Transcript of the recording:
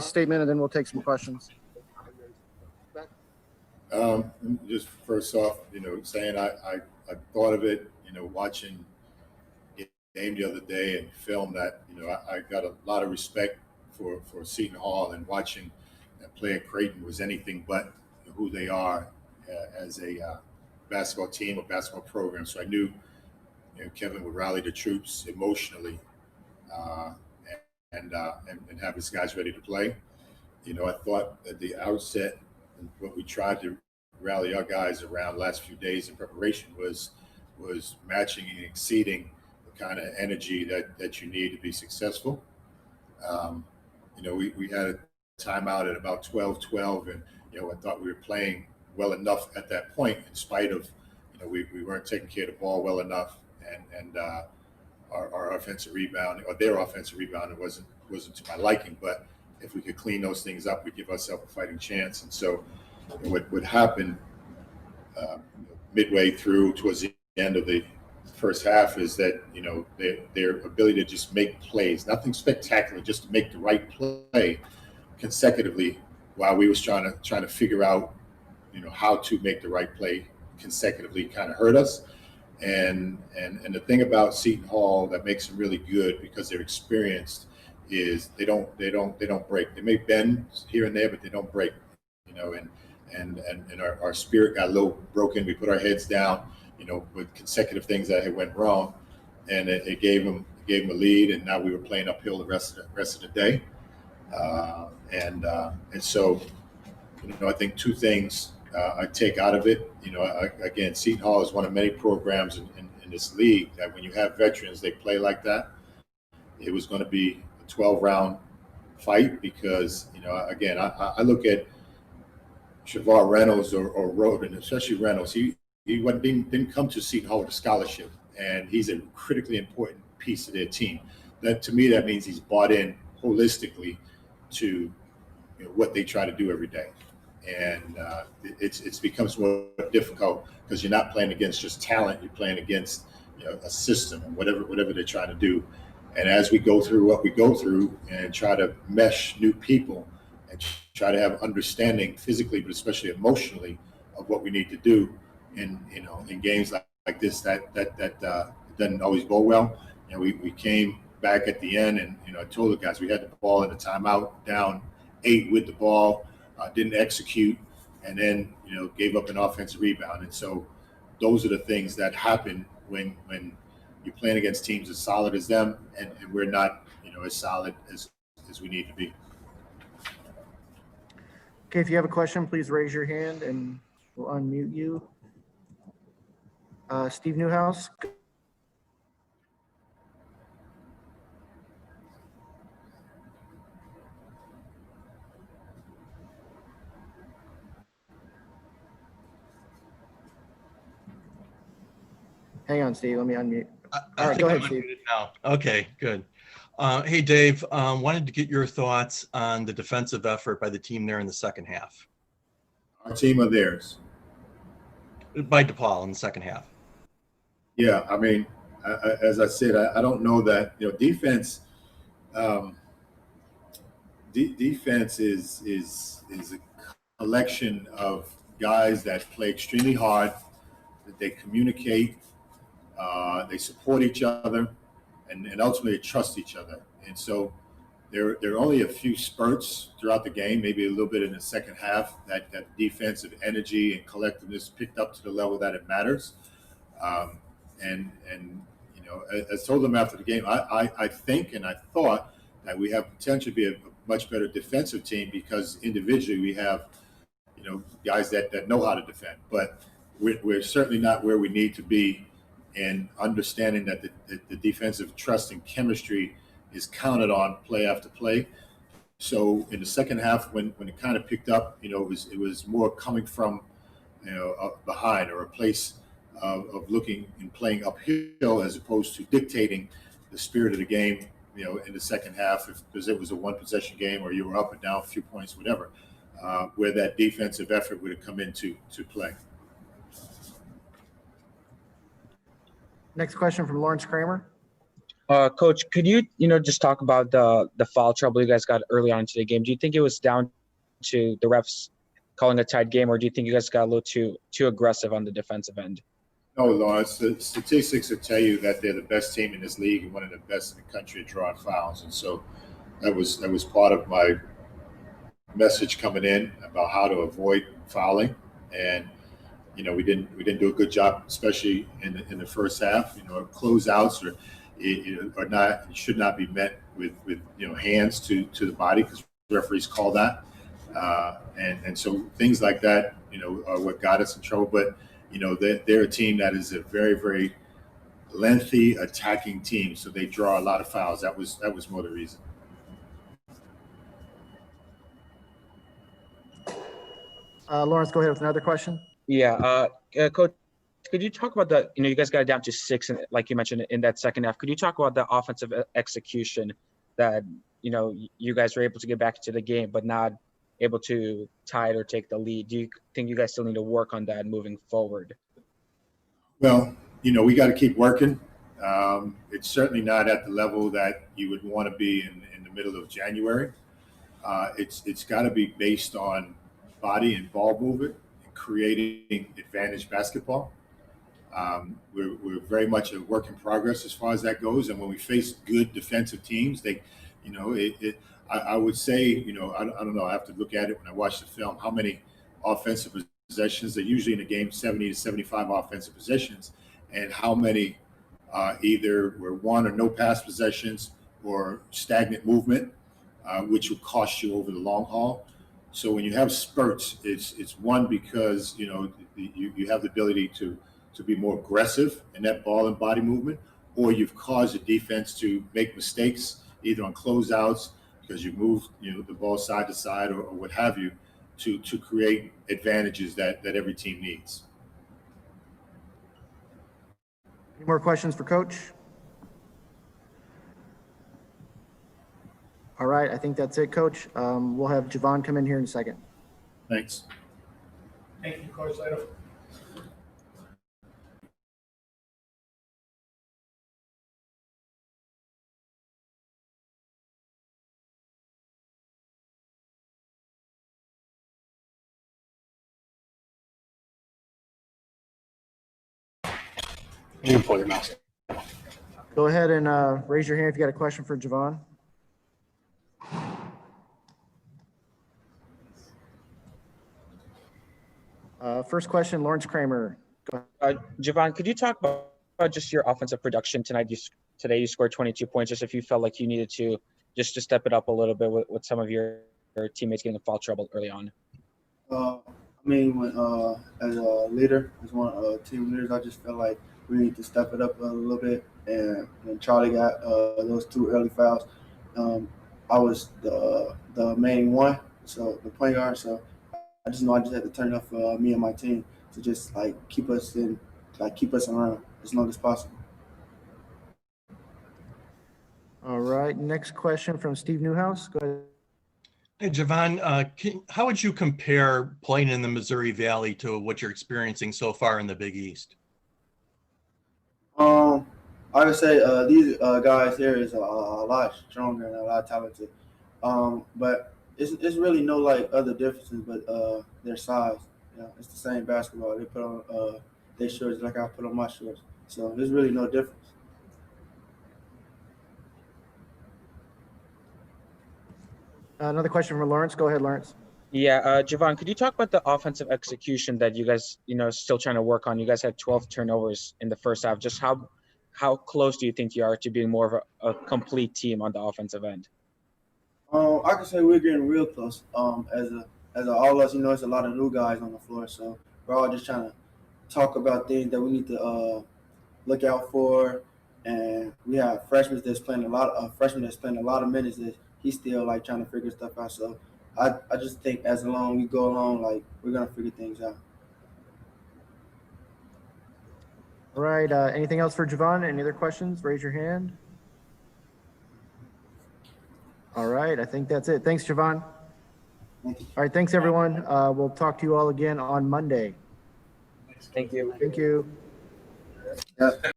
statement, and then we'll take some questions. Just first off, saying I thought of it, watching the game the other day and film that, I got a lot of respect for Seton Hall, and watching that play at Creighton was anything but who they are as a basketball team or basketball program. So I knew Kevin would rally the troops emotionally and have his guys ready to play. I thought at the outset, what we tried to rally our guys around the last few days in preparation was matching and exceeding the kind of energy that you need to be successful. We had a timeout at about 12-12, and I thought we were playing well enough at that point, in spite of we weren't taking care of the ball well enough, and our offensive rebound, or their offensive rebound, wasn't to my liking. But if we could clean those things up, we'd give ourselves a fighting chance. And so what happened midway through, towards the end of the first half, is that their ability to just make plays, nothing spectacular, just to make the right play consecutively, while we was trying to figure out how to make the right play consecutively, kind of hurt us. And the thing about Seton Hall that makes them really good, because they're experienced, is they don't break. They may bend here and there, but they don't break. And our spirit got a little broken. We put our heads down, with consecutive things that had went wrong, and it gave them a lead. And now we were playing uphill the rest of the day. And so, I think two things I take out of it. Again, Seton Hall is one of many programs in this league that when you have veterans, they play like that. It was going to be a 12-round fight, because, again, I look at Shavar Reynolds or Rhoden, especially Reynolds. He didn't come to Seton Hall with a scholarship, and he's a critically important piece of their team. That, to me, that means he's bought in holistically to what they try to do every day. And it becomes more difficult, because you're not playing against just talent. You're playing against a system, and whatever they're trying to do. And as we go through what we go through and try to mesh new people and try to have understanding physically, but especially emotionally, of what we need to do in games like this, that doesn't always go well. We came back at the end, and I told the guys we had the ball in the timeout, down 8 with the ball, didn't execute, and then gave up an offensive rebound. And so those are the things that happen when you're playing against teams as solid as them, and we're not as solid as we need to be. Okay, if you have a question, please raise your hand and we'll unmute you. Steve Newhouse. Hang on, Steve. Let me unmute. All right, go ahead, Steve. Now. Okay, good. Hey, Dave. Wanted to get your thoughts on the defensive effort by the team there in the second half. Our team or theirs? By DePaul in the second half. Yeah, I mean, as I said, I don't know that defense. Defense is a collection of guys that play extremely hard, that they communicate, they support each other, and ultimately trust each other. And so there are only a few spurts throughout the game, maybe a little bit in the second half, that defensive energy and collectiveness picked up to the level that it matters. And as I told them after the game, I think and I thought that we have potential to be a much better defensive team, because individually we have guys that know how to defend, but we're certainly not where we need to be, and understanding that the defensive trust and chemistry is counted on play after play. So in the second half, when it kind of picked up, it was more coming from behind, or a place of looking and playing uphill, as opposed to dictating the spirit of the game in the second half, because it was a one possession game, or you were up or down a few points, whatever, where that defensive effort would have come into play. Next question from Lawrence Kramer. Coach, could you just talk about the foul trouble you guys got early on into the game? Do you think it was down to the refs calling a tight game, or do you think you guys got a little too aggressive on the defensive end? No, Lawrence, the statistics will tell you that they're the best team in this league and one of the best in the country at drawing fouls. And so that was part of my message coming in about how to avoid fouling. And we didn't do a good job, especially in the first half. Closeouts should not be met with hands to the body, because referees call that. And so things like that, are what got us in trouble. But they're a team that is a very, very lengthy attacking team, so they draw a lot of fouls. That was more the reason. Lawrence, go ahead with another question. Yeah, Coach, could you talk about you guys got it down to 6, and like you mentioned in that second half. Could you talk about the offensive execution that you guys were able to get back into the game, but not able to tie it or take the lead? Do you think you guys still need to work on that moving forward? Well, we got to keep working. It's certainly not at the level that you would want to be in the middle of January. It's got to be based on body and ball movement and creating advantage basketball. We're very much a work in progress as far as that goes. And when we face good defensive teams, I would say, I don't know, I have to look at it when I watch the film, how many offensive possessions. They're usually in a game 70 to 75 offensive possessions, and how many either were one or no pass possessions or stagnant movement, which will cost you over the long haul. So when you have spurts, it's one, because you have the ability to be more aggressive in that ball and body movement, or you've caused the defense to make mistakes either on closeouts because you move the ball side to side, or what have you, to create advantages that every team needs. Any more questions for Coach? All right, I think that's it, Coach. We'll have Javon come in here in a second. Thanks. Thank you, Coach Leitao. You can pull your mouse. Go ahead and raise your hand if you got a question for Javon. First question, Lawrence Kramer. Go ahead. Javon, could you talk about just your offensive production tonight? Today you scored 22 points. Just if you felt like you needed to just to step it up a little bit with some of your teammates getting in foul trouble early on. When as a leader, as one of team leaders, I just felt like we need to step it up a little bit. And when Charlie got those 2 early fouls, I was the main one, so the point guard. So I just had to turn it up for me and my team to just keep us around as long as possible. All right, next question from Steve Newhouse. Go ahead. Hey, Javon, how would you compare playing in the Missouri Valley to what you're experiencing so far in the Big East? I would say these guys here is a lot stronger and a lot talented. But it's really no other differences but their size. It's the same basketball. They put on their shorts like I put on my shorts. So there's really no difference. Another question from Lawrence. Go ahead, Lawrence. Yeah, Javon, could you talk about the offensive execution that you guys, still trying to work on? You guys had 12 turnovers in the first half. Just how close do you think you are to being more of a complete team on the offensive end? I can say we're getting real close. As all of us, it's a lot of new guys on the floor, so we're all just trying to talk about things that we need to look out for. And we have freshmen that's playing a lot of minutes that he's still trying to figure stuff out. So I just think as long we go along, we're gonna figure things out. All right, anything else for Javon? Any other questions? Raise your hand. All right, I think that's it. Thanks, Javon. Thank you. All right, thanks, everyone. We'll talk to you all again on Monday. Thank you. Thank you. Yeah.